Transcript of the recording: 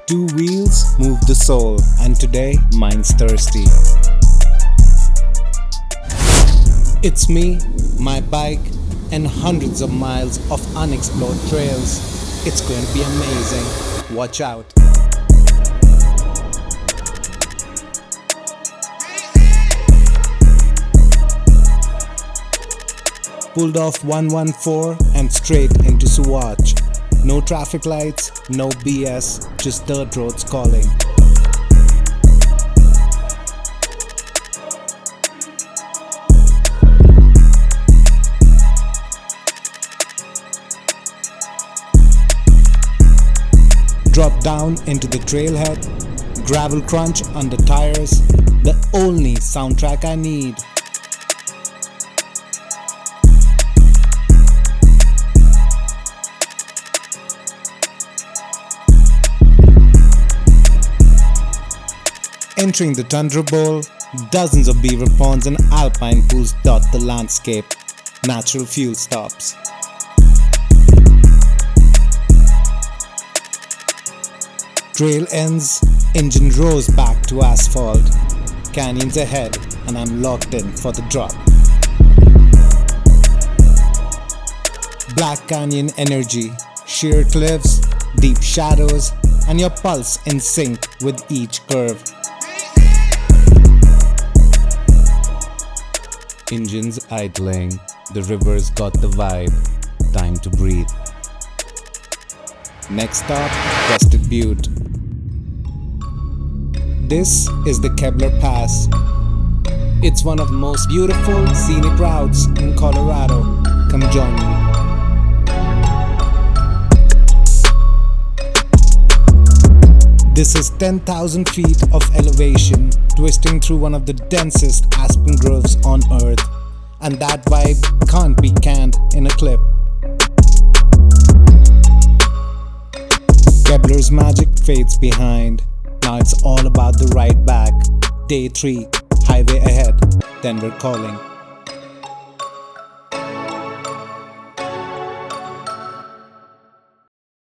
Two wheels move the soul, and today mine's thirsty. It's me, my bike, and hundreds of miles of unexplored trails. It's going to be amazing. Watch out. Pulled off 114 and straight into Saguache. No traffic lights, no BS, just dirt roads calling. Drop down into the trailhead, gravel crunch under tires, the only soundtrack I need. Entering the tundra bowl, dozens of beaver ponds and alpine pools dot the landscape. Natural fuel stops. Trail ends, engine roars back to asphalt. Canyons ahead, and I'm locked in for the drop. Black canyon energy, sheer cliffs, deep shadows, and your pulse in sync with each curve. Engines idling, the river's got the vibe, time to breathe. Next stop, Crested Butte. This is the Kebler Pass. It's one of the most beautiful scenic routes in Colorado. Come join me. This is 10,000 feet of elevation, twisting through one of the densest aspen groves on earth. And that vibe can't be canned in a clip. Kebler's magic fades behind. Now it's all about the ride back. Day 3, highway ahead, then we're calling.